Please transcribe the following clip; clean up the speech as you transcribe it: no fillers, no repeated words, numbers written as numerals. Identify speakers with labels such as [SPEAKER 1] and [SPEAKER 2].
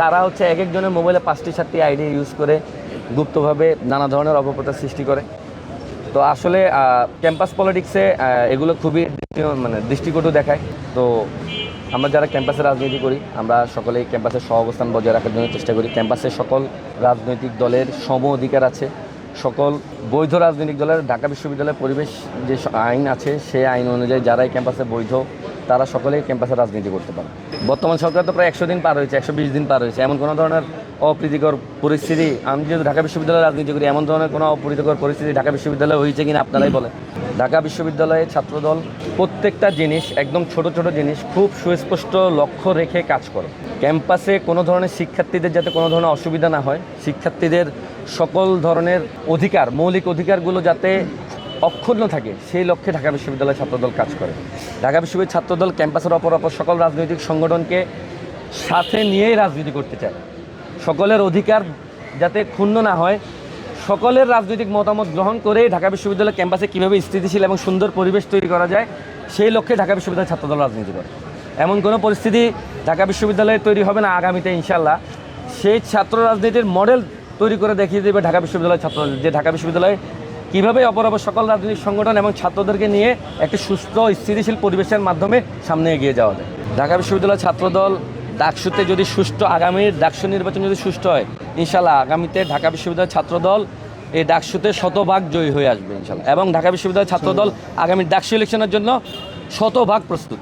[SPEAKER 1] কারা হচ্ছে এক একজনের মোবাইলে 5টি 7টি আইডি ইউজ করে গুপ্তভাবে নানা ধরনের অপপ্রচার সৃষ্টি করে। তো আসলে ক্যাম্পাস পলিটিক্সে এগুলো খুবই দৃষ্টিকটু দেখায়। তো আমরা যারা ক্যাম্পাসে রাজনীতি করি আমরা সকলেই ক্যাম্পাসের সহাবস্থান বজায় রাখার জন্য চেষ্টা করি। ক্যাম্পাসে সকল রাজনৈতিক দলের সম অধিকার আছে। সকল বৈধ রাজনৈতিক দলের ঢাকা বিশ্ববিদ্যালয়ের পরিবেশ যে আইন আছে সেই আইন অনুযায়ী যারাই ক্যাম্পাসে বৈধ তারা সকলেই ক্যাম্পাসে রাজনীতি করতে পারে। বর্তমান সরকার তো প্রায় 100 দিন পার হয়েছে, 120 দিন পার হয়েছে। এমন কোনো ধরনের অপ্রীতিকর পরিস্থিতি, আমি যেহেতু ঢাকা বিশ্ববিদ্যালয়ে রাজনীতি করি, এমন ধরনের কোনো অপ্রীতিকর পরিস্থিতি ঢাকা বিশ্ববিদ্যালয়ে হয়েছে কিনা আপনারাই বলেন। ঢাকা বিশ্ববিদ্যালয়ে ছাত্রদল প্রত্যেকটা জিনিস, একদম ছোট ছোট জিনিস খুব সুস্পষ্ট লক্ষ্য রেখে কাজ করে। ক্যাম্পাসে কোনো ধরনের শিক্ষার্থীদের যাতে কোনো ধরনের অসুবিধা না হয়, শিক্ষার্থীদের সকল ধরনের অধিকার, মৌলিক অধিকারগুলো যাতে অক্ষুণ্ণ থাকে, সেই লক্ষ্যে ঢাকা বিশ্ববিদ্যালয় ছাত্রদল কাজ করে। ঢাকা বিশ্ববিদ্যালয় ছাত্রদল ক্যাম্পাসের অপর সকল রাজনৈতিক সংগঠনকে সাথে নিয়েই রাজনীতি করতে চায়। সকলের অধিকার যাতে ক্ষুণ্ণ না হয়, সকলের রাজনৈতিক মতামত গ্রহণ করে ঢাকা বিশ্ববিদ্যালয় ক্যাম্পাসে কীভাবে স্থিতিশীল এবং সুন্দর পরিবেশ তৈরি করা যায় সেই লক্ষ্যে ঢাকা বিশ্ববিদ্যালয় ছাত্রদল রাজনীতি করে। এমন কোনো পরিস্থিতি ঢাকা বিশ্ববিদ্যালয়ে তৈরি হবে না আগামীতে ইনশাল্লাহ। সেই ছাত্র রাজনীতির মডেল তৈরি করে দেখিয়ে দেবে ঢাকা বিশ্ববিদ্যালয় ছাত্রদল, যে ঢাকা বিশ্ববিদ্যালয়ে কীভাবে অপর সকল রাজনৈতিক সংগঠন এবং ছাত্রদেরকে নিয়ে একটি সুস্থ স্থিতিশীল পরিবেশের মাধ্যমে সামনে এগিয়ে যাওয়া যায়। ঢাকা বিশ্ববিদ্যালয় ছাত্রদল ডাকসুতে যদি সুষ্ঠু, আগামীর ডাকসু নির্বাচন যদি সুষ্ঠু হয় ইনশাল্লাহ আগামীতে ঢাকা বিশ্ববিদ্যালয় ছাত্রদল এই ডাকসুতে শতভাগ জয়ী হয়ে আসবে ইনশাল্লাহ। এবং ঢাকা বিশ্ববিদ্যালয় ছাত্রদল আগামী ডাকসু ইলেকশনের জন্য শতভাগ প্রস্তুত।